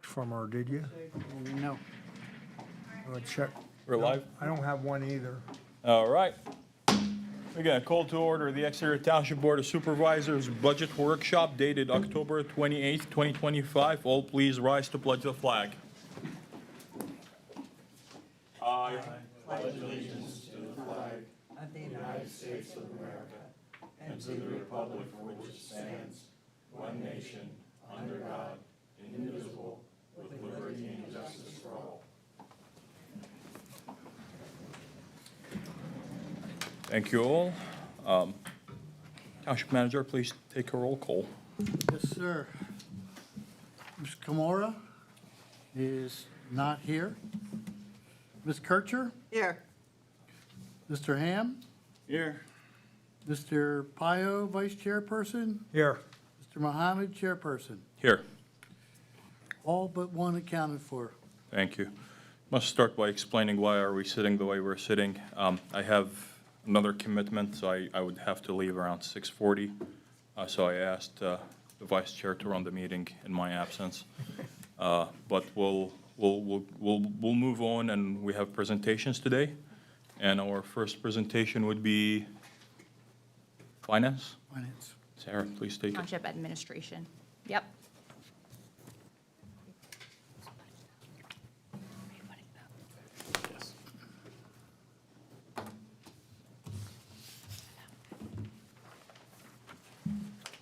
from her, did you? No. Check. We're live? I don't have one either. All right. We got a call to order the Exeter Township Board of Supervisors Budget Workshop dated October 28th, 2025. All please rise to pledge the flag. I Thank you all. Township Manager, please take a roll call. Yes, sir. Ms. Kimura is not here. Ms. Kircher? Here. Mr. Ham? Here. Mr. Pio, Vice Chairperson? Here. Mr. Mohammed, Chairperson? Here. All but one accounted for. Thank you. Must start by explaining why are we sitting the way we're sitting. I have another commitment, so I would have to leave around 6:40. So I asked the Vice Chair to run the meeting in my absence. But we'll move on, and we have presentations today. And our first presentation would be Finance. Finance. Sarah, please take it. Township Administration. Yep.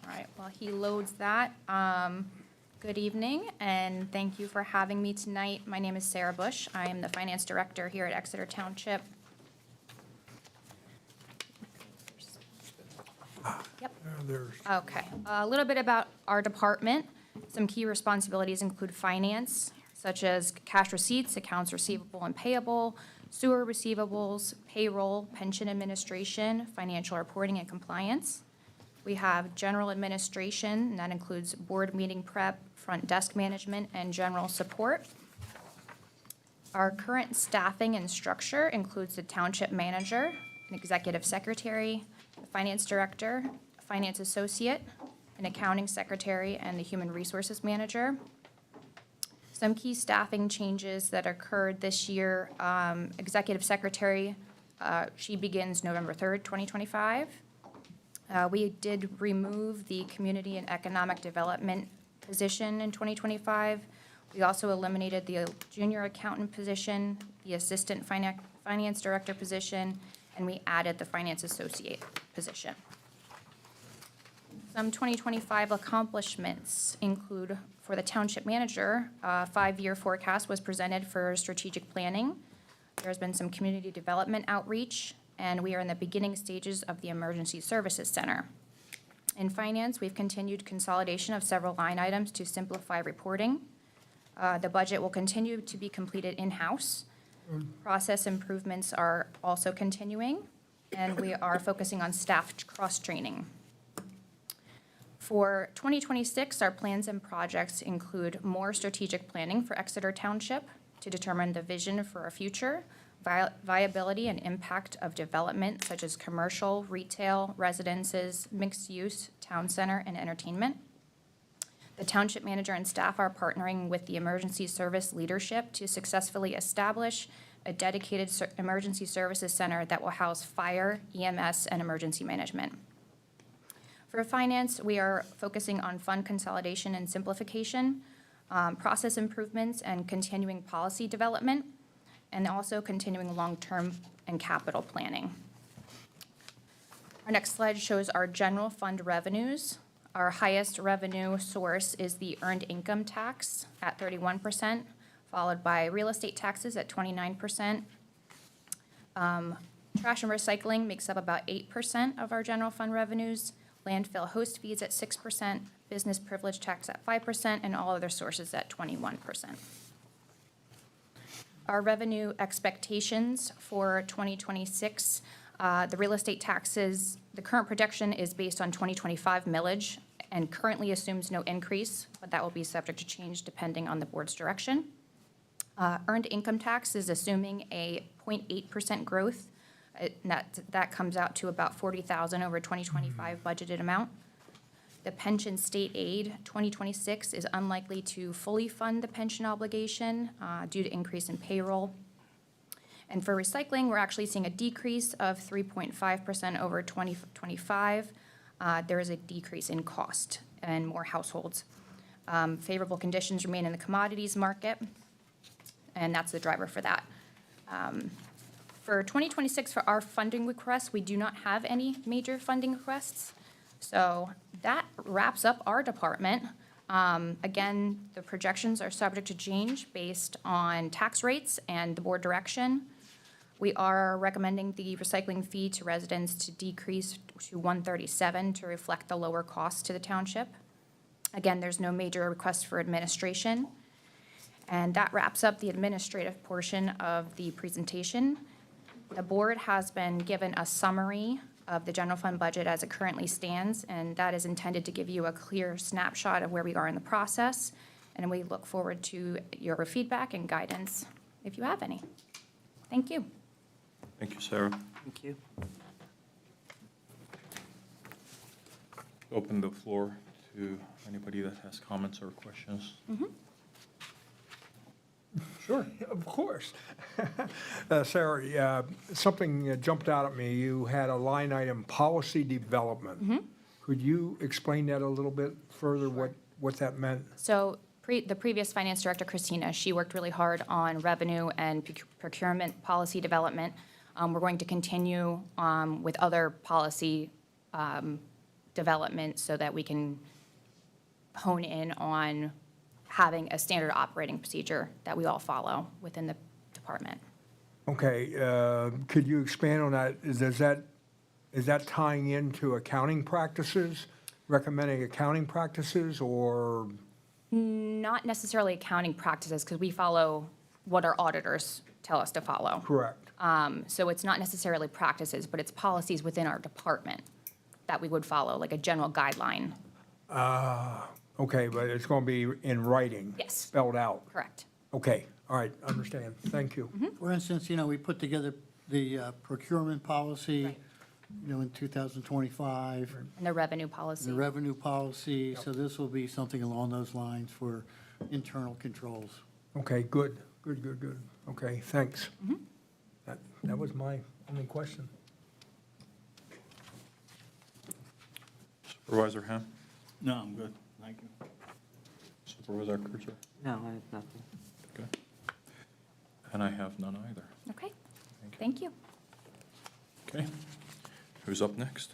All right, while he loads that, good evening, and thank you for having me tonight. My name is Sarah Bush. I am the Finance Director here at Exeter Township. Yep. There's, Okay, a little bit about our department. Some key responsibilities include finance, such as cash receipts, accounts receivable and payable, sewer receivables, payroll, pension administration, financial reporting and compliance. We have general administration, and that includes board meeting prep, front desk management, and general support. Our current staffing and structure includes the township manager, an executive secretary, the finance director, a finance associate, an accounting secretary, and the human resources manager. Some key staffing changes that occurred this year, executive secretary, she begins November 3rd, 2025. We did remove the community and economic development position in 2025. We also eliminated the junior accountant position, the assistant finance director position, and we added the finance associate position. Some 2025 accomplishments include, for the township manager, a 5-year forecast was presented for strategic planning. There's been some community development outreach, and we are in the beginning stages of the Emergency Services Center. In finance, we've continued consolidation of several line items to simplify reporting. The budget will continue to be completed in-house. Process improvements are also continuing, and we are focusing on staff cross-training. For 2026, our plans and projects include more strategic planning for Exeter Township to determine the vision for our future, viability and impact of development such as commercial, retail, residences, mixed use, town center, and entertainment. The township manager and staff are partnering with the emergency service leadership to successfully establish a dedicated emergency services center that will house fire, EMS, and emergency management. For finance, we are focusing on fund consolidation and simplification, process improvements, and continuing policy development, and also continuing long-term and capital planning. Our next slide shows our general fund revenues. Our highest revenue source is the earned income tax at 31%, followed by real estate taxes at 29%. Trash and recycling makes up about 8% of our general fund revenues. Landfill host fees at 6%, business privilege tax at 5%, and all other sources at 21%. Our revenue expectations for 2026, the real estate taxes, the current projection is based on 2025 millage and currently assumes no increase, but that will be subject to change depending on the board's direction. Earned income tax is assuming a 0.8% growth. That comes out to about $40,000 over 2025 budgeted amount. The pension state aid 2026 is unlikely to fully fund the pension obligation due to increase in payroll. And for recycling, we're actually seeing a decrease of 3.5% over 2025. There is a decrease in cost and more households. Favorable conditions remain in the commodities market, and that's the driver for that. For 2026, for our funding requests, we do not have any major funding requests. So that wraps up our department. Again, the projections are subject to change based on tax rates and the board direction. We are recommending the recycling fee to residents to decrease to $137 to reflect the lower cost to the township. Again, there's no major request for administration. And that wraps up the administrative portion of the presentation. The board has been given a summary of the general fund budget as it currently stands, and that is intended to give you a clear snapshot of where we are in the process. And we look forward to your feedback and guidance if you have any. Thank you. Thank you, Sarah. Thank you. Open the floor to anybody that has comments or questions. Sure, of course. Sarah, something jumped out at me. You had a line item, policy development. Could you explain that a little bit further, what that meant? So the previous finance director, Christina, she worked really hard on revenue and procurement policy development. We're going to continue with other policy development so that we can hone in on having a standard operating procedure that we all follow within the department. Okay, could you expand on that? Is that tying into accounting practices, recommending accounting practices, or? Not necessarily accounting practices, because we follow what our auditors tell us to follow. Correct. So it's not necessarily practices, but it's policies within our department that we would follow, like a general guideline. Okay, but it's going to be in writing? Yes. Spelled out? Correct. Okay, all right, understand. Thank you. For instance, we put together the procurement policy, Right. in 2025, And the revenue policy. the revenue policy, so this will be something along those lines for internal controls. Okay, good. Okay, thanks. That was my only question. Supervisor Ham? No, I'm good. Thank you. Supervisor Cruiser? No, I have nothing. Okay. And I have none either. Okay, thank you. Okay. Who's up next?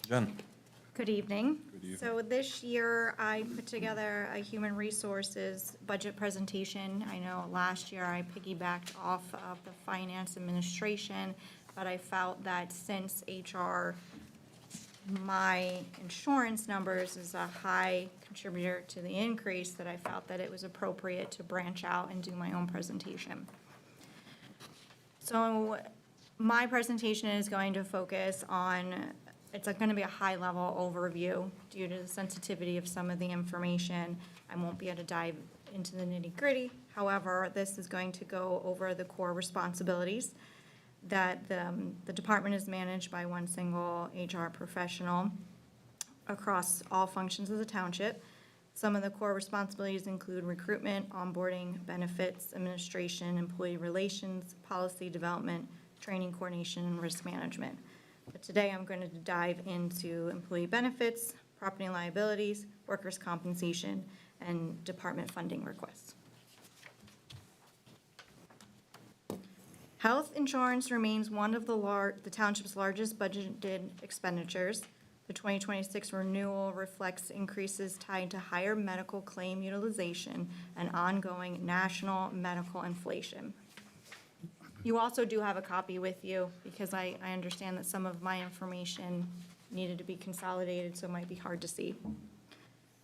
Jen? Good evening. Good evening. So this year, I put together a human resources budget presentation. I know last year I piggybacked off of the finance administration, but I felt that since HR, my insurance numbers is a high contributor to the increase, that I felt that it was appropriate to branch out and do my own presentation. So my presentation is going to focus on, it's going to be a high-level overview due to the sensitivity of some of the information. I won't be able to dive into the nitty-gritty. However, this is going to go over the core responsibilities that the department is managed by one single HR professional across all functions of the township. Some of the core responsibilities include recruitment, onboarding, benefits, administration, employee relations, policy development, training coordination, and risk management. But today I'm going to dive into employee benefits, property and liabilities, workers' compensation, and department funding requests. Health insurance remains one of the township's largest budgeted expenditures. The 2026 renewal reflects increases tied to higher medical claim utilization and ongoing national medical inflation. You also do have a copy with you, because I understand that some of my information needed to be consolidated, so it might be hard to see.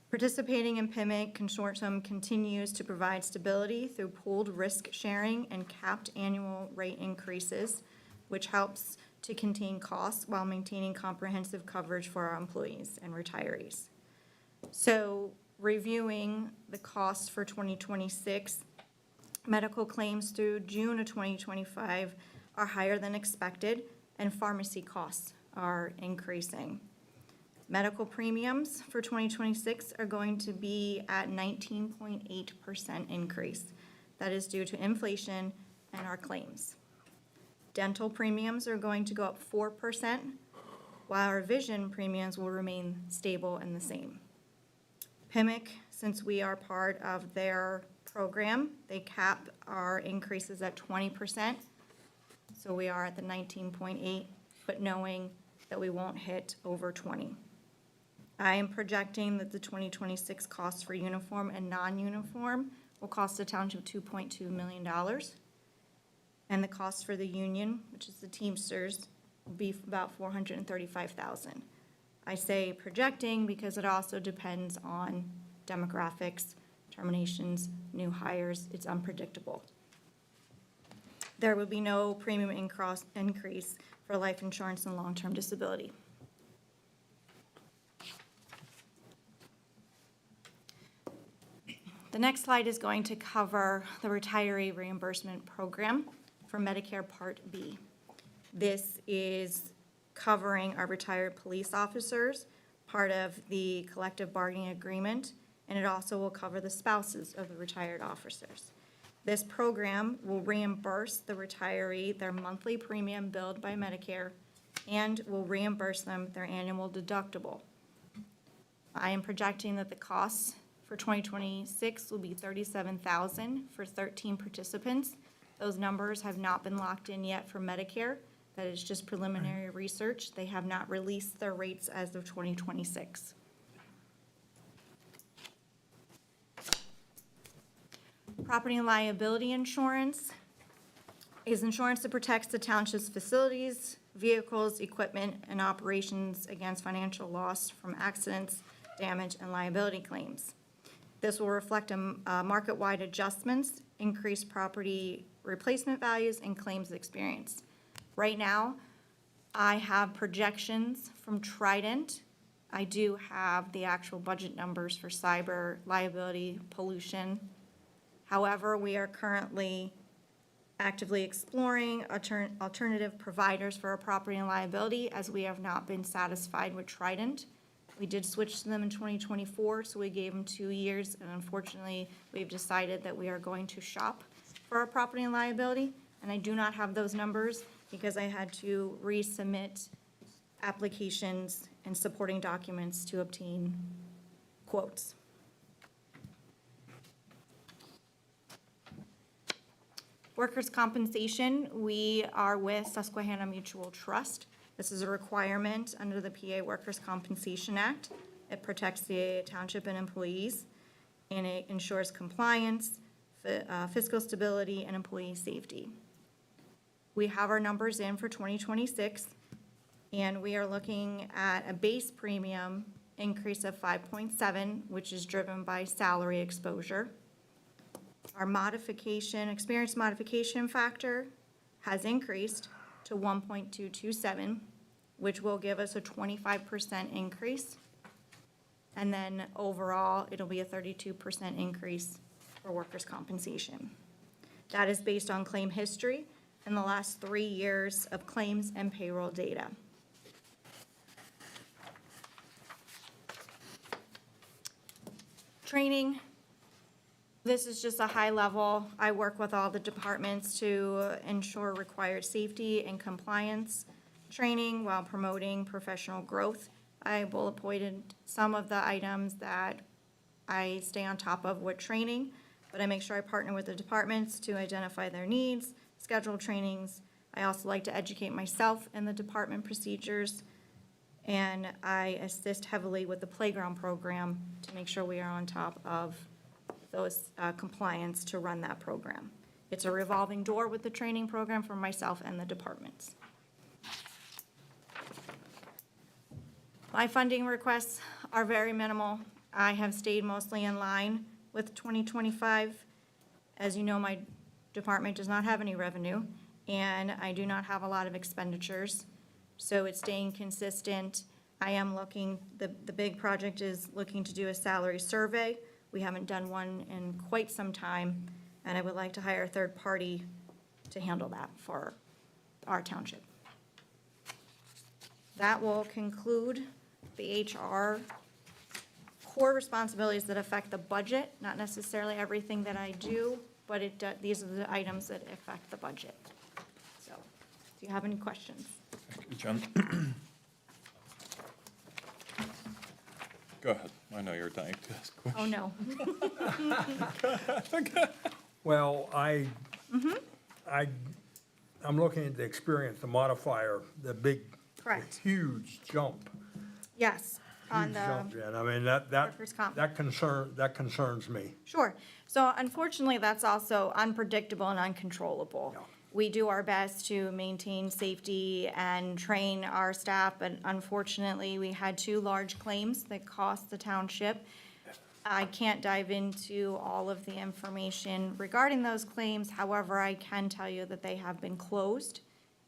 Participating in PIMIC Consortium continues to provide stability through pooled risk sharing and capped annual rate increases, which helps to contain costs while maintaining comprehensive coverage for our employees and retirees. So reviewing the costs for 2026, medical claims through June of 2025 are higher than expected, and pharmacy costs are increasing. Medical premiums for 2026 are going to be at 19.8% increase. That is due to inflation and our claims. Dental premiums are going to go up 4%, while our vision premiums will remain stable and the same. PIMIC, since we are part of their program, they cap our increases at 20%. So we are at the 19.8, but knowing that we won't hit over 20. I am projecting that the 2026 costs for uniform and non-uniform will cost the township $2.2 million. And the cost for the union, which is the Teamsters, will be about $435,000. I say projecting because it also depends on demographics, terminations, new hires. It's unpredictable. There will be no premium increase for life insurance and long-term disability. The next slide is going to cover the retiree reimbursement program for Medicare Part B. This is covering our retired police officers, part of the collective bargaining agreement, and it also will cover the spouses of the retired officers. This program will reimburse the retiree their monthly premium billed by Medicare and will reimburse them their annual deductible. I am projecting that the costs for 2026 will be $37,000 for 13 participants. Those numbers have not been locked in yet for Medicare. That is just preliminary research. They have not released their rates as of 2026. Property and liability insurance is insurance that protects the township's facilities, vehicles, equipment, and operations against financial loss from accidents, damage, and liability claims. This will reflect market-wide adjustments, increased property replacement values, and claims experience. Right now, I have projections from Trident. I do have the actual budget numbers for cyber, liability, pollution. However, we are currently actively exploring alternative providers for our property and liability, as we have not been satisfied with Trident. We did switch to them in 2024, so we gave them 2 years, and unfortunately, we've decided that we are going to shop for our property and liability, and I do not have those numbers because I had to resubmit applications and supporting documents to obtain quotes. Workers' compensation, we are with Susquehanna Mutual Trust. This is a requirement under the PA Workers' Compensation Act. It protects the township and employees, and it ensures compliance, fiscal stability, and employee safety. We have our numbers in for 2026, and we are looking at a base premium increase of 5.7, which is driven by salary exposure. Our experience modification factor has increased to 1.227, which will give us a 25% increase. And then overall, it'll be a 32% increase for workers' compensation. That is based on claim history in the last 3 years of claims and payroll data. Training. This is just a high level. I work with all the departments to ensure required safety and compliance training while promoting professional growth. I bullet pointed some of the items that I stay on top of with training, but I make sure I partner with the departments to identify their needs, schedule trainings. I also like to educate myself in the department procedures, and I assist heavily with the playground program to make sure we are on top of those compliance to run that program. It's a revolving door with the training program for myself and the departments. My funding requests are very minimal. I have stayed mostly in line with 2025. As you know, my department does not have any revenue, and I do not have a lot of expenditures, so it's staying consistent. I am looking, the big project is looking to do a salary survey. We haven't done one in quite some time, and I would like to hire a third party to handle that for our township. That will conclude the HR core responsibilities that affect the budget, not necessarily everything that I do, but these are the items that affect the budget. So, do you have any questions? John? Go ahead. I know you're dying to ask Oh, questions. no. Well, I'm looking at the experience, the modifier, the big, Correct. huge jump. Yes, on Huge the, jump, Jen. I mean, that workers' comp. concerns me. Sure. So unfortunately, that's also unpredictable and uncontrollable. Yeah. We do our best to maintain safety and train our staff, but unfortunately, we had 2 large claims that cost the township. I can't dive into all of the information regarding those claims. However, I can tell you that they have been closed.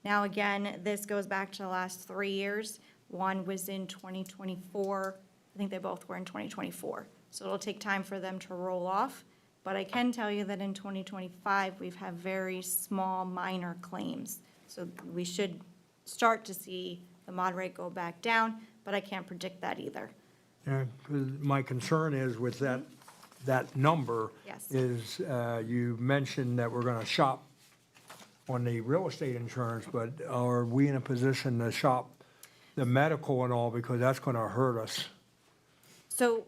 Now, again, this goes back to the last 3 years. One was in 2024. I think they both were in 2024. So it'll take time for them to roll off. But I can tell you that in 2025, we've had very small, minor claims. So we should start to see the mod rate go back down, but I can't predict that either. Yeah, 'cause my concern is with that number. Yes. Is, you mentioned that we're gonna shop on the real estate insurance, but are we in a position to shop the medical and all, because that's gonna hurt us? So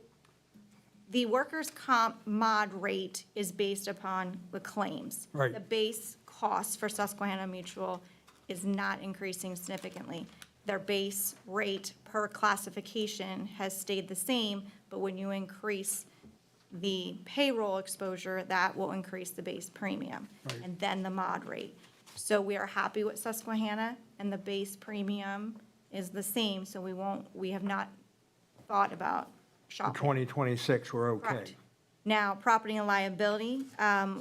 the workers' comp mod rate is based upon the claims. Right. The base cost for Susquehanna Mutual is not increasing significantly. Their base rate per classification has stayed the same, but when you increase the payroll exposure, that will increase the base premium, Right. and then the mod rate. So we are happy with Susquehanna, and the base premium is the same, so we have not thought about In shopping. 2026, we're okay. Correct. Now, property and liability,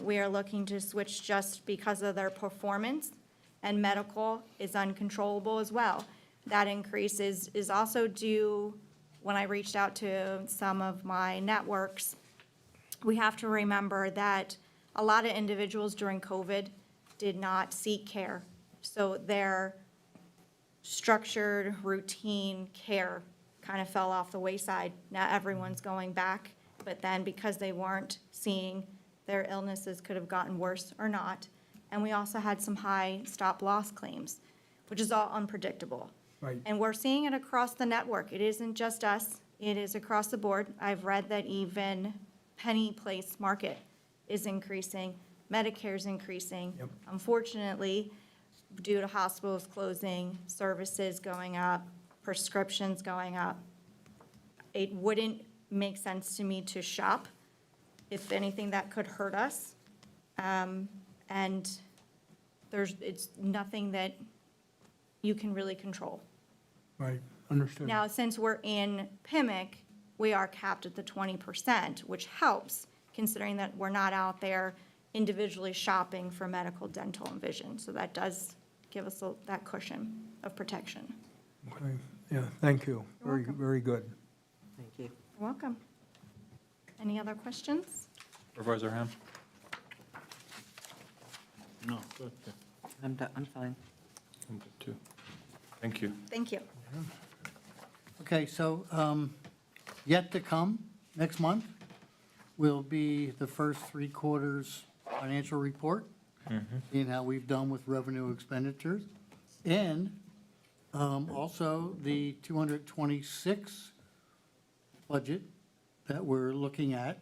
we are looking to switch just because of their performance, and medical is uncontrollable as well. That increase is also due, when I reached out to some of my networks, we have to remember that a lot of individuals during COVID did not seek care. So their structured, routine care kind of fell off the wayside. Now everyone's going back, but then because they weren't seeing, their illnesses could have gotten worse or not. And we also had some high stop-loss claims, which is all unpredictable. Right. And we're seeing it across the network. It isn't just us, it is across the board. I've read that even Penny Place Market is increasing, Medicare's increasing. Yep. Unfortunately, due to hospitals closing, services going up, prescriptions going up, it wouldn't make sense to me to shop. If anything, that could hurt us. And it's nothing that you can really control. Right, understood. Now, since we're in PIMIC, we are capped at the 20%, which helps, considering that we're not out there individually shopping for medical, dental, and vision. So that does give us that cushion of protection. Okay, yeah, thank you. You're Very, welcome. very good. Thank you. You're welcome. Any other questions? Supervisor Ham? No, good. I'm fine. I'm good too. Thank you. Thank you. Okay, so yet to come, next month, will be the first 3 quarters financial report, seeing how we've done with revenue expenditures, and also the 226 budget that we're looking at,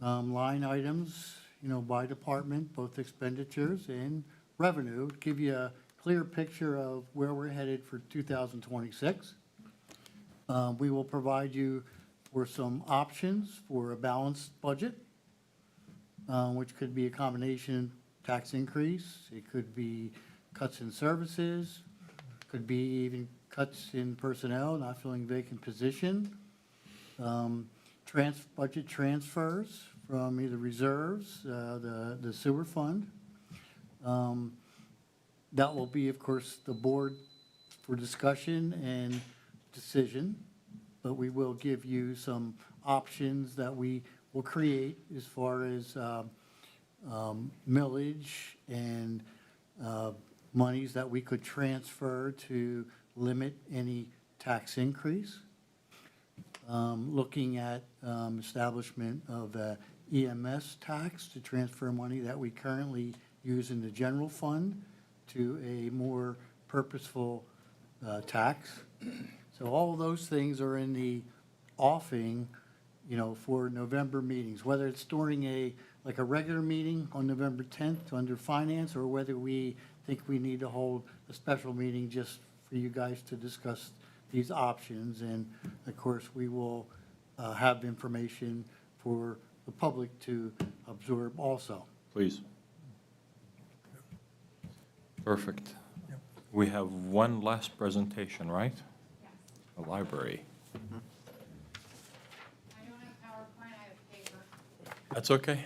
line items, by department, both expenditures and revenue, to give you a clear picture of where we're headed for 2026. We will provide you with some options for a balanced budget, which could be a combination tax increase, it could be cuts in services, could be even cuts in personnel, not filling vacant position, budget transfers from either reserves, the sewer fund. That will be, of course, the board for discussion and decision, but we will give you some options that we will create as far as millage and monies that we could transfer to limit any tax increase looking at establishment of a EMS tax to transfer money that we currently use in the general fund to a more purposeful tax. So all of those things are in the offing, for November meetings, whether it's during a regular meeting on November 10th under finance, or whether we think we need to hold a special meeting just for you guys to discuss these options. And of course, we will have information for the public to absorb also. Please. Perfect. We have one last presentation, right? Yes. The library. I don't have PowerPoint, I have paper. That's okay.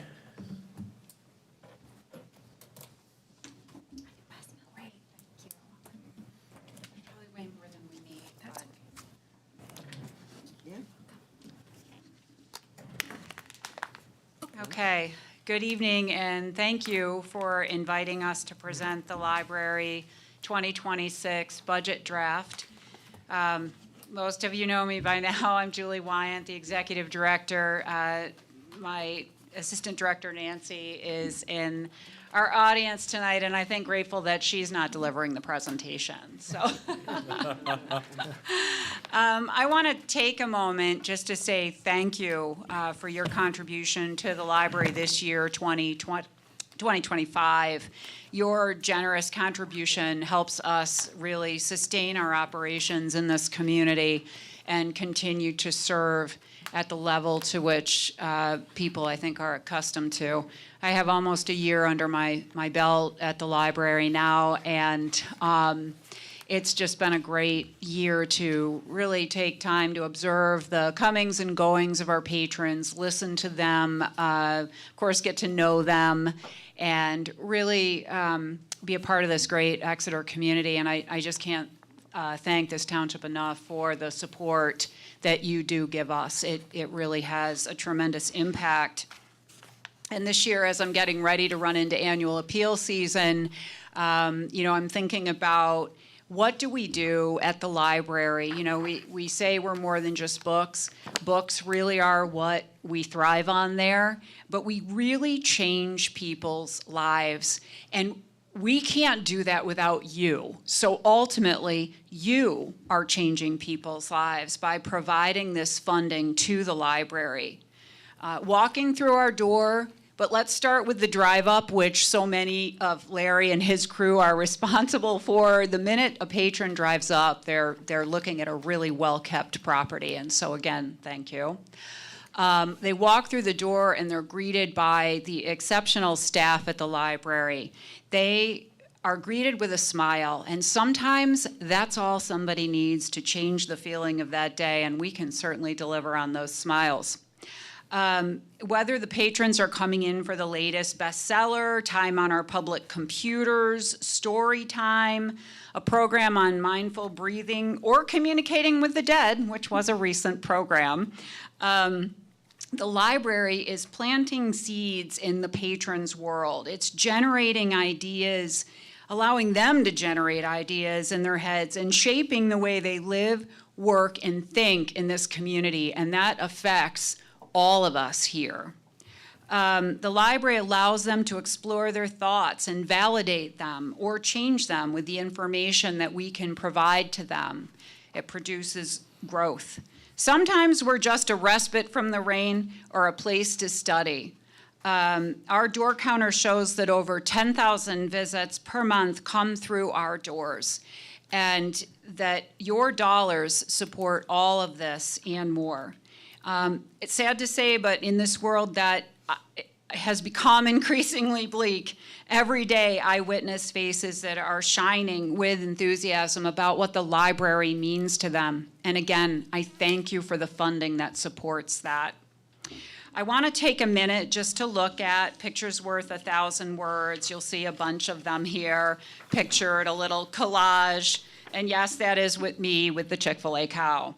Great, thank you. Probably way more than we need, but. Okay, good evening, and thank you for inviting us to present the library 2026 budget draft. Most of you know me by now. I'm Julie Wyant, the executive director. My assistant director, Nancy, is in our audience tonight, and I think grateful that she's not delivering the presentation. So I want to take a moment just to say thank you for your contribution to the library this year, 2025. Your generous contribution helps us really sustain our operations in this community and continue to serve at the level to which people, I think, are accustomed to. I have almost a year under my belt at the library now, and it's just been a great year to really take time to observe the comings and goings of our patrons, listen to them, of course, get to know them, and really be a part of this great Exeter community. And I just can't thank this township enough for the support that you do give us. It really has a tremendous impact. And this year, as I'm getting ready to run into annual appeal season, I'm thinking about what do we do at the library? We say we're more than just books. Books really are what we thrive on there, but we really change people's lives. And we can't do that without you. So ultimately, you are changing people's lives by providing this funding to the library. Walking through our door, but let's start with the drive up, which so many of Larry and his crew are responsible for. The minute a patron drives up, they're looking at a really well-kept property. And so again, thank you. They walk through the door and they're greeted by the exceptional staff at the library. They are greeted with a smile, and sometimes that's all somebody needs to change the feeling of that day, and we can certainly deliver on those smiles. Whether the patrons are coming in for the latest bestseller, time on our public computers, story time, a program on mindful breathing, or communicating with the dead, which was a recent program, the library is planting seeds in the patrons' world. It's generating ideas, allowing them to generate ideas in their heads and shaping the way they live, work, and think in this community, and that affects all of us here. The library allows them to explore their thoughts and validate them or change them with the information that we can provide to them. It produces growth. Sometimes we're just a respite from the rain or a place to study. Our door counter shows that over 10,000 visits per month come through our doors, and that your dollars support all of this and more. It's sad to say, but in this world that has become increasingly bleak, every day I witness faces that are shining with enthusiasm about what the library means to them. And again, I thank you for the funding that supports that. I want to take a minute just to look at Pictures Worth 1,000 Words. You'll see a bunch of them here, pictured, a little collage. And yes, that is with me with the Chick-fil-A cow.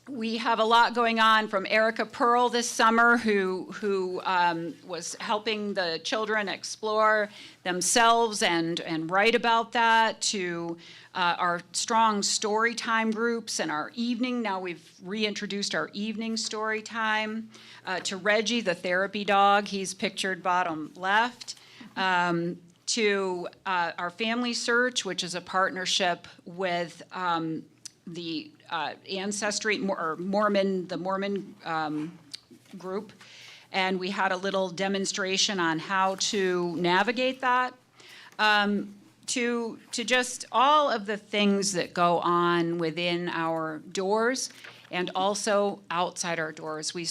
We have a lot going on from Erica Pearl this summer, who was helping the children explore themselves and write about that, to our strong story time groups and our evening. Now we've reintroduced our evening story time. To Reggie, the therapy dog, he's pictured bottom left. To our Family Search, which is a partnership with the Ancestry, or Mormon, the Mormon group. And we had a little demonstration on how to navigate that. To just all of the things that go on within our doors and also outside our doors. We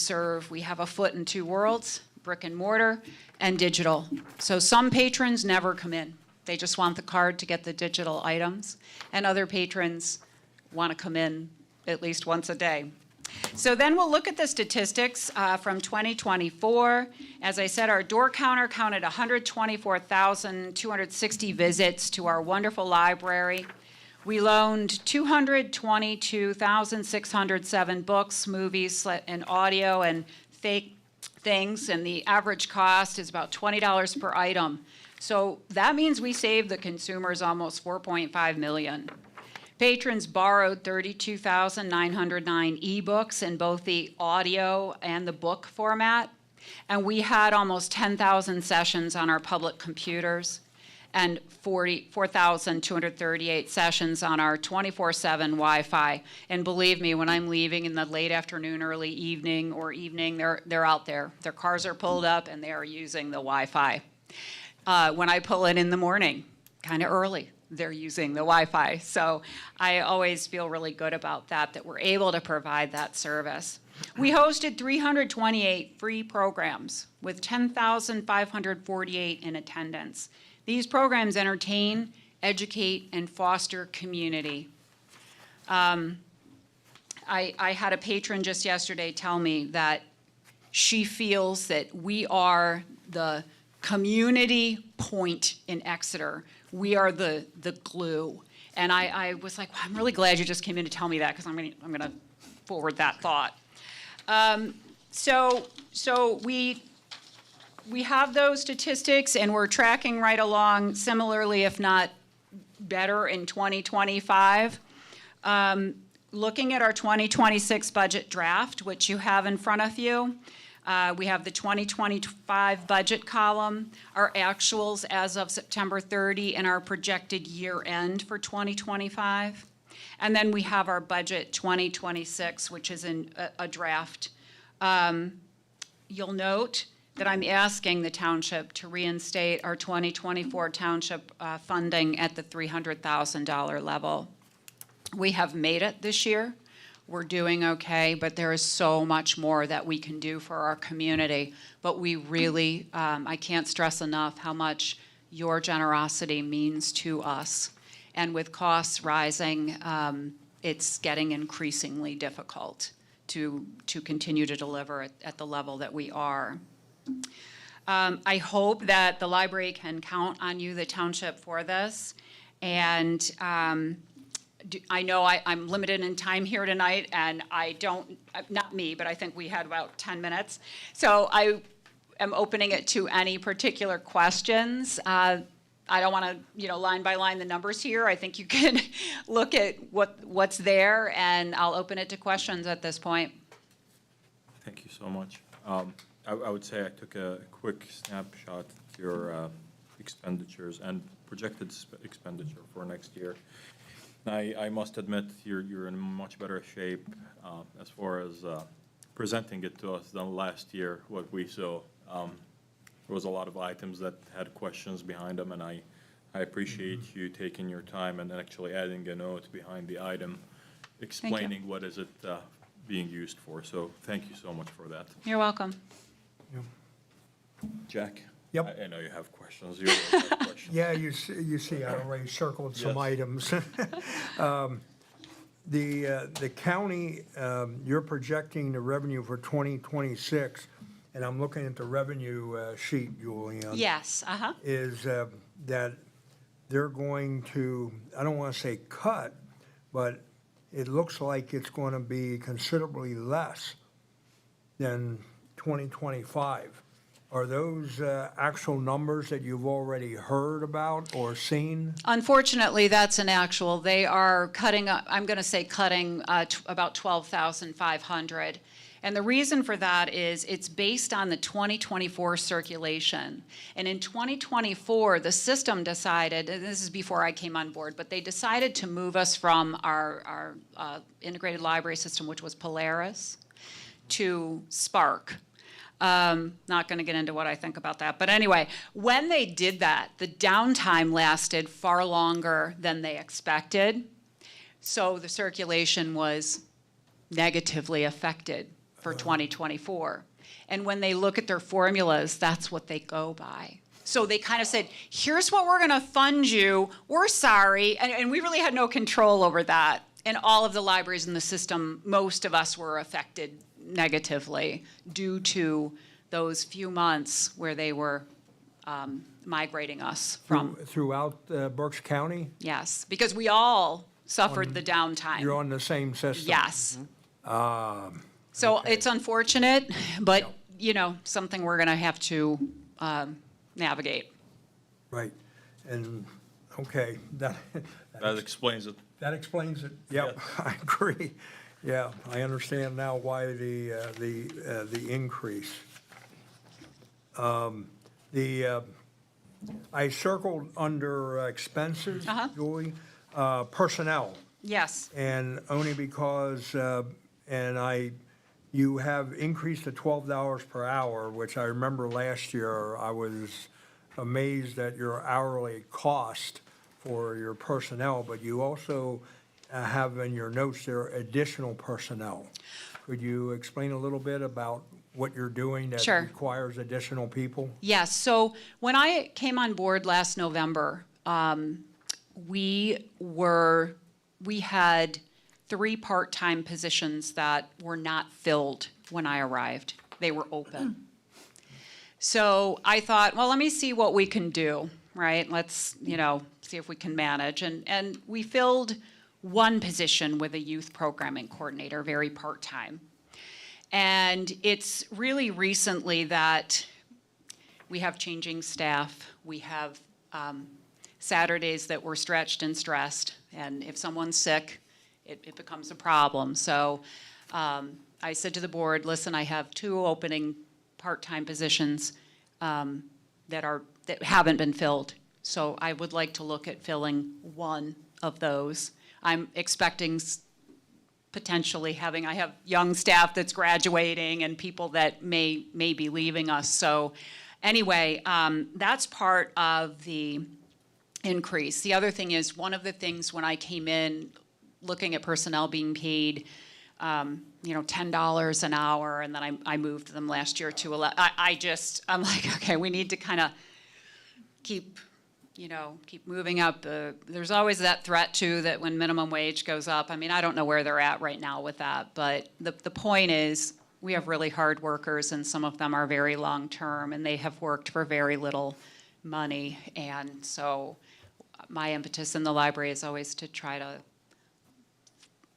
have a foot in two worlds, brick and mortar and digital. So some patrons never come in. They just want the card to get the digital items. And other patrons want to come in at least once a day. So then we'll look at the statistics from 2024. As I said, our door counter counted 124,260 visits to our wonderful library. We loaned 222,607 books, movies, and audio, and fake things, and the average cost is about $20 per item. So that means we saved the consumers almost $4.5 million. Patrons borrowed 32,909 ebooks in both the audio and the book format, and we had almost 10,000 sessions on our public computers and 4,238 sessions on our 24/7 Wi-Fi. And believe me, when I'm leaving in the late afternoon, early evening, or evening, they're out there. Their cars are pulled up and they are using the Wi-Fi. When I pull in the morning, kind of early, they're using the Wi-Fi. So I always feel really good about that we're able to provide that service. We hosted 328 free programs with 10,548 in attendance. These programs entertain, educate, and foster community. I had a patron just yesterday tell me that she feels that we are the community point in Exeter. We are the glue. And I was like, well, I'm really glad you just came in to tell me that, because I'm gonna forward that thought. So we have those statistics, and we're tracking right along similarly, if not better, in 2025. Looking at our 2026 budget draft, which you have in front of you, we have the 2025 budget column, our actuals as of September 30, and our projected year end for 2025. And then we have our budget 2026, which is in a draft. You'll note that I'm asking the township to reinstate our 2024 township funding at the $300,000 level. We have made it this year. We're doing okay, but there is so much more that we can do for our community. But we really, I can't stress enough how much your generosity means to us. And with costs rising, it's getting increasingly difficult to continue to deliver at the level that we are. I hope that the library can count on you, the township, for this. And I know I'm limited in time here tonight, and I don't, not me, but I think we had about 10 minutes. So I am opening it to any particular questions. I don't want to, line by line the numbers here. I think you can look at what's there, and I'll open it to questions at this point. Thank you so much. I would say I took a quick snapshot of your expenditures and projected expenditure for next year. I must admit you're in much better shape as far as presenting it to us than last year, what we saw. There was a lot of items that had questions behind them, and I appreciate you taking your time and actually adding a note behind the item, explaining what is it being used for. So thank you so much for that. You're welcome. Jack? Yep. I know you have questions. You always have questions. Yeah, you see, I already circled some Yes. items. The county, you're projecting the revenue for 2026, and I'm looking at the revenue sheet, Julian. Yes, Is that they're going to, I don't want to say cut, but it looks like it's going to be considerably less than 2025. Are those actual numbers that you've already heard about or seen? Unfortunately, that's an actual. They are cutting, I'm going to say cutting about 12,500. And the reason for that is it's based on the 2024 circulation. And in 2024, the system decided, and this is before I came on board, but they decided to move us from our integrated library system, which was Polaris, to Spark. Not going to get into what I think about that. But anyway, when they did that, the downtime lasted far longer than they expected. So the circulation was negatively affected for 2024. And when they look at their formulas, that's what they go by. So they kind of said, here's what we're going to fund you. We're sorry. And we really had no control over that. And all of the libraries in the system, most of us were affected negatively due to those few months where they were migrating us from. Throughout Berks County? Yes, because we all suffered the downtime. You're on the same system? Yes. So Okay. it's unfortunate, but, Yeah. you know, something we're going to have to navigate. Right. And, okay, that Explains it. that explains it. Yep, I agree. Yeah, I understand now why the increase. I circled under expenses, Uh-huh. Julie, personnel. Yes. And only because, you have increased to $12 per hour, which I remember last year, I was amazed at your hourly cost for your personnel, but you also have in your notes there additional personnel. Could you explain a little bit about what you're doing that Sure. requires additional people? Yes, so when I came on board last November, we had 3 part-time positions that were not filled when I arrived. They were open. So I thought, well, let me see what we can do, right? Let's, see if we can manage. And we filled 1 position with a youth programming coordinator, very part-time. And it's really recently that we have changing staff. We have Saturdays that we're stretched and stressed. And if someone's sick, it becomes a problem. So I said to the board, listen, I have 2 opening part-time positions that haven't been filled. So I would like to look at filling 1 of those. I'm expecting potentially I have young staff that's graduating and people that may be leaving us. So anyway, that's part of the increase. The other thing is, one of the things when I came in, looking at personnel being paid, $10 an hour, and then I moved them last year to I'm like, okay, we need to kind of keep moving up. There's always that threat too, that when minimum wage goes up, I don't know where they're at right now with that, but the point is, we have really hard workers, and some of them are very long-term, and they have worked for very little money, and so my impetus in the library is always to try to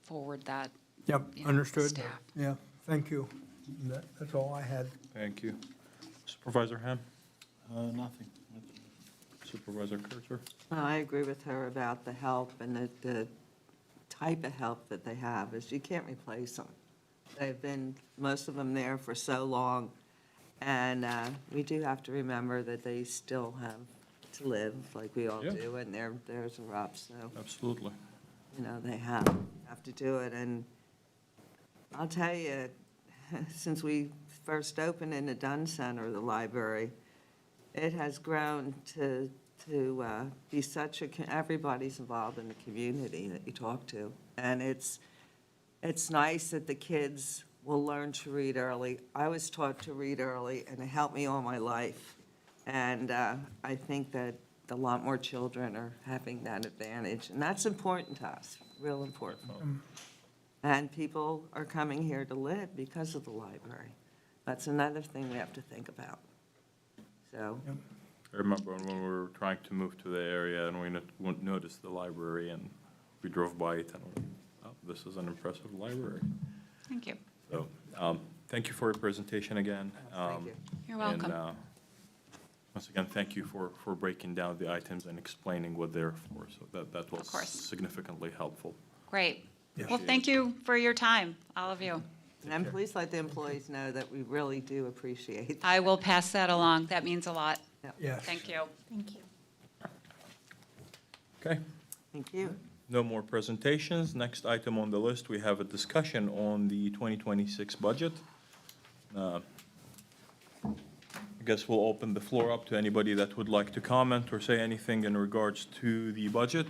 forward that. Yep, understood. Staff. Yeah, thank you. That's all I had. Thank you. Supervisor Ham? Nothing. Supervisor Kurzer? I agree with her about the help and the type of help that they have, is you can't replace them. They've been, most of them, there for so long, and we do have to remember that they still have to live like we all Yeah. do, and theirs are up, so, Absolutely. they have to do it. And I'll tell you, since we first opened in the Dunn Center, the library, it has grown to be everybody's involved in the community that you talk to. And it's nice that the kids will learn to read early. I was taught to read early, and it helped me all my life. And I think that a lot more children are having that advantage, and that's important to us, real important. And people are coming here to live because of the library. That's another thing we have to think about. So, I remember when we were trying to move to the area and we noticed the library and we drove by it and, oh, This is an impressive library. Thank you. So, thank you for your presentation again. Thank you. You're welcome. And once again, thank you for breaking down the items and explaining what they're for. So that was course. significantly helpful. Great. Well, Appreciate thank it. you for your time, all of you. And please let the employees know that we really do appreciate. I will pass that along. That means a lot. Yes. Thank you. Thank you. Okay, Thank you. no more presentations. Next item on the list, we have a discussion on the 2026 budget. I guess we'll open the floor up to anybody that would like to comment or say anything in regards to the budget.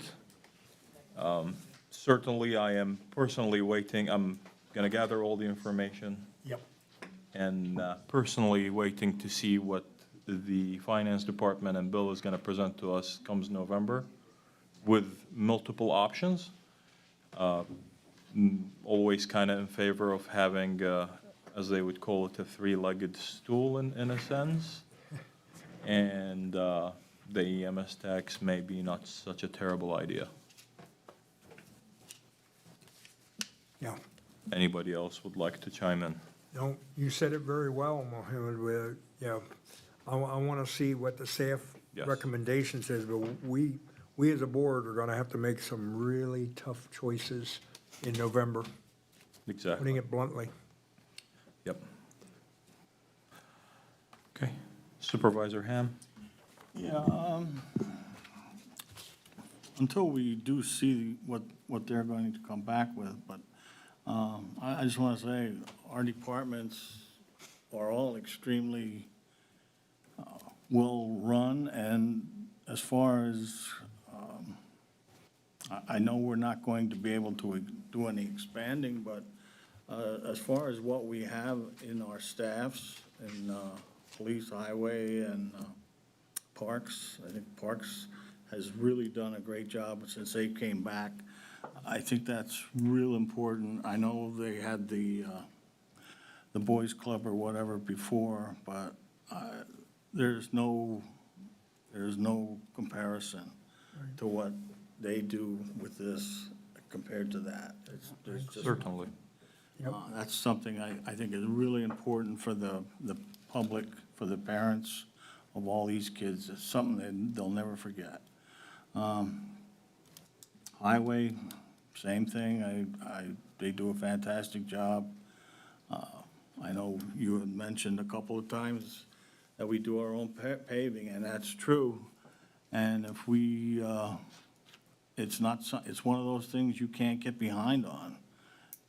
Certainly, I am personally waiting, I'm going to gather all the information Yep. and personally waiting to see what the finance department and Bill is going to present to us comes November with multiple options. Always kind of in favor of having, as they would call it, a three-legged stool in a sense. And the EMS tax may be not such a terrible idea. Yeah. Anybody else would like to chime in? No, you said it very well, Mohammed, with, I want to see what the staff Yes. recommendations is, but we as a board are going to have to make some really tough choices in November, putting Exactly. it bluntly. Yep. Okay. Supervisor Ham? Yeah, until we do see what they're going to come back with, but I just want to say, our departments are all extremely well-run, and as far as, I know we're not going to be able to do any expanding, but as far as what we have in our staffs, in police, highway, and Parks, I think Parks has really done a great job since they came back. I think that's real important. I know they had the boys club or whatever before, but there's no comparison to what they do with this compared to that. There's just, Certainly. that's something I think is really important for the public, for the parents of all these kids. It's something that they'll never forget. Highway, same thing. They do a fantastic job. I know you had mentioned a couple of times that we do our own paving, and that's true. And if we, it's one of those things you can't get behind on.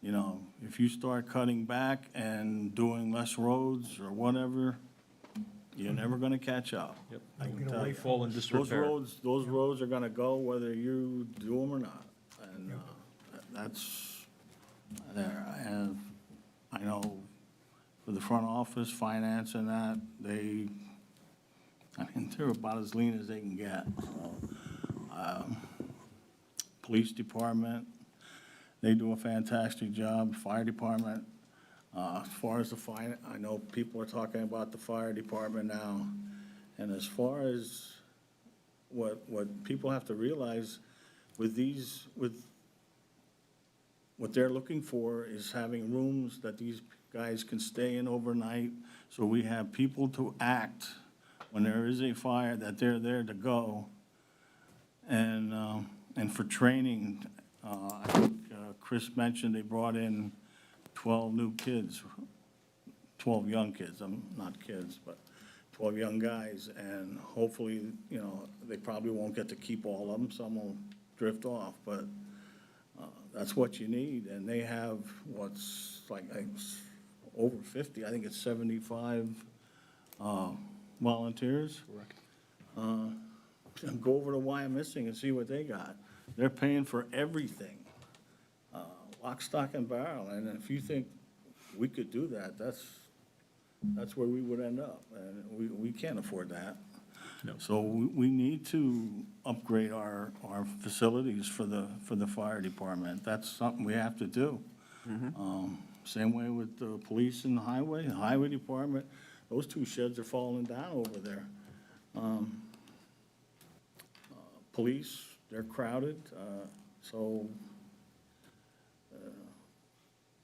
You know, if you start cutting back and doing less roads or whatever, you're never gonna catch up. Yep. I can Get tell away you. from Fall in Those disrepair. roads are gonna go whether you do them or not. And that's there. And I know for the front office, finance and that, they're about as lean as they can get. So, police department, they do a fantastic job. Fire department, as far as I know people are talking about the fire department now. And as far as what people have to realize with what they're looking for is having rooms that these guys can stay in overnight. So we have people to act when there is a fire, that they're there to go. And for training, I think Chris mentioned they brought in 12 new kids, 12 young kids, not kids, but 12 young guys, and hopefully, you know, they probably won't get to keep all of them, some will drift off, but that's what you need, and they have what's like over 50, I think it's 75 volunteers. Correct. Go over to Wyomissing and see what they got. They're paying for everything, lock, stock, and barrel, and if you think we could do that, that's where we would end up, and we can't afford that. No. So we need to upgrade our facilities for the fire department. That's something we have to do. Same way with the police and the highway department. Those two sheds are falling down over there. Police, they're crowded, so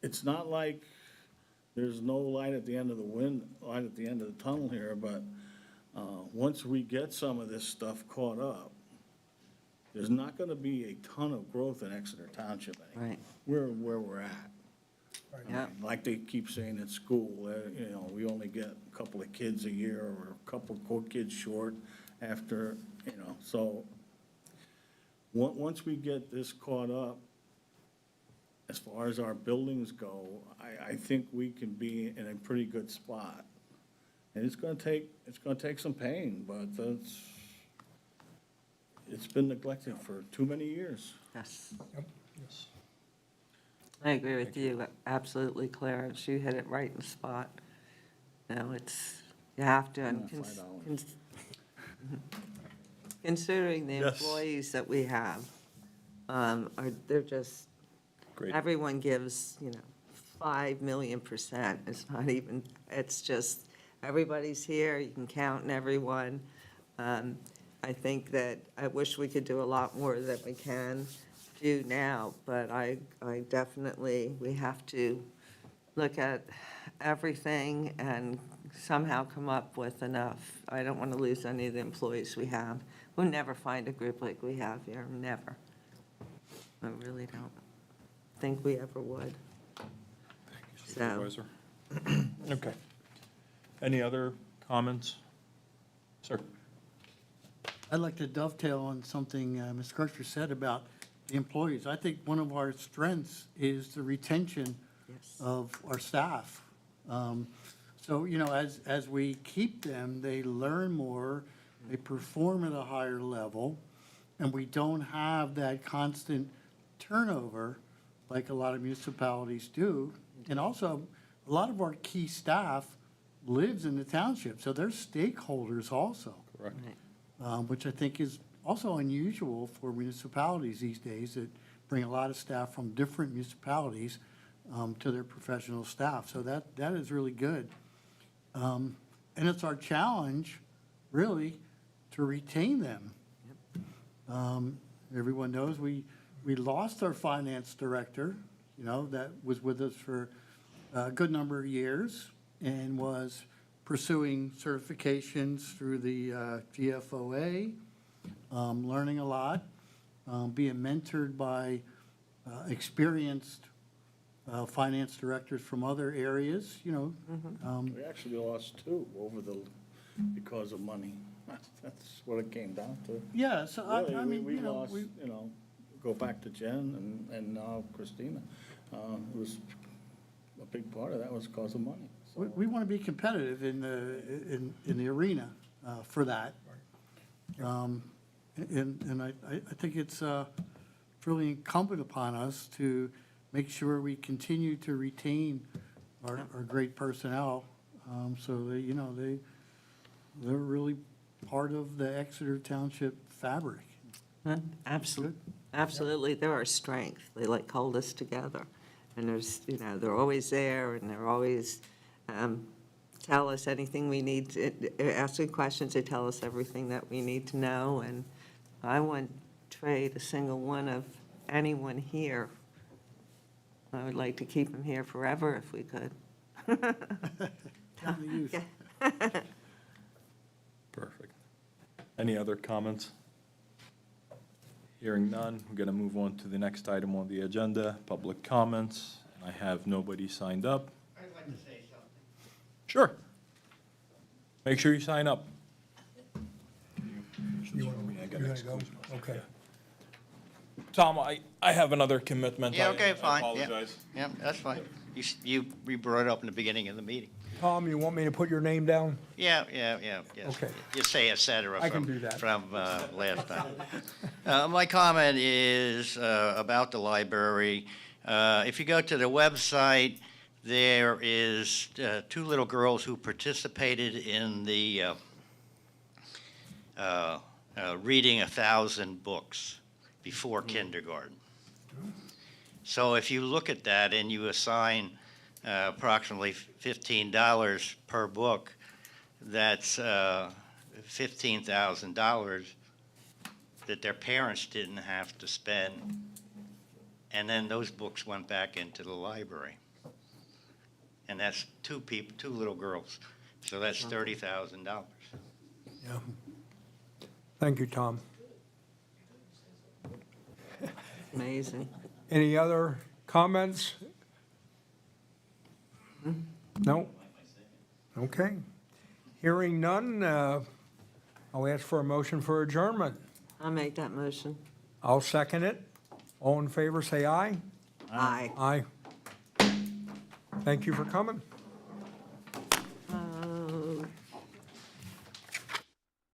it's not like there's no light at the end of light at the end of the tunnel here, but, once we get some of this stuff caught up, there's not gonna be a ton of growth in Exeter Township anymore. Right. We're where we're at. Yeah. Like they keep saying at school, you know, we only get a couple of kids a year or a couple of kids short after, you know, so once we get this caught up, as far as our buildings go, I think we can be in a pretty good spot. And it's gonna take some pain, but it's been neglected for too many years. Yes. Yes. I agree with you, absolutely, Clarence. You hit it right in the spot. No, it's, you have to, and $5. considering the Yes. employees that we have, they're just, Great. everyone gives, 5 million %. It's not even, it's just, everybody's here, you can count on everyone. I think that, I wish we could do a lot more than we can do now, but I definitely, we have to look at everything and somehow come up with enough. I don't want to lose any of the employees we have. We'll never find a group like we have here, never. I really don't think we ever would. So, Supervisor? Okay. Any other comments? Sir? I'd like to dovetail on something Ms. Kircher said about the employees. I think one of our strengths is the retention yes. of our staff. So, as we keep them, they learn more, they perform at a higher level, and we don't have that constant turnover like a lot of municipalities do. And also, a lot of our key staff lives in the township, so they're stakeholders also. Correct. Right. Which I think is also unusual for municipalities these days that bring a lot of staff from different municipalities to their professional staff. So that is really good. And it's our challenge, really, to retain them. Everyone knows we lost our finance director, that was with us for a good number of years and was pursuing certifications through the GFOA, learning a lot, being mentored by experienced finance directors from other areas, We actually lost two because of money. That's what it came down to. Yeah, so Really, I mean, we lost, go back to Jen and now Christina. It was, a big part of that was because of money. So- we want to be competitive in the arena for that. And I think it's really incumbent upon us to make sure we continue to retain our great personnel, so that, they're really part of the Exeter Township fabric. Absolutely, absolutely, they're our strength. They hold us together. And there's, they're always there and they're always, tell us anything we need, asking questions, they tell us everything that we need to know. And I wouldn't trade a single one of anyone here. I would like to keep them here forever if we could. Tell the youth. Perfect. Any other comments? Hearing none, we're going to move on to the next item on the agenda, public comments. I have nobody signed up. I'd like to say something. Sure. Make sure you sign up. You wanna go? Okay. Tom, I have another commitment. Yeah, okay, I fine. Yeah. apologize. Yeah, that's fine. You brought it up in the beginning of the meeting. Tom, you want me to put your name down? Yeah, yes. Okay. You say et cetera I can from, do that. from last time. My comment is about the library. If you go to the website, there is two little girls who participated in the reading 1,000 books before kindergarten. So if you look at that and you assign approximately $15 per book, that's $15,000 that their parents didn't have to spend. And then those books went back into the library. and that's two little girls. So that's $30,000. Yeah. Thank you, Tom. Amazing. Any other comments? No? Okay. Hearing none, I'll ask for a motion for adjournment. I'll make that motion. I'll second it. All in favor, say aye. Aye. Aye. Thank you for coming.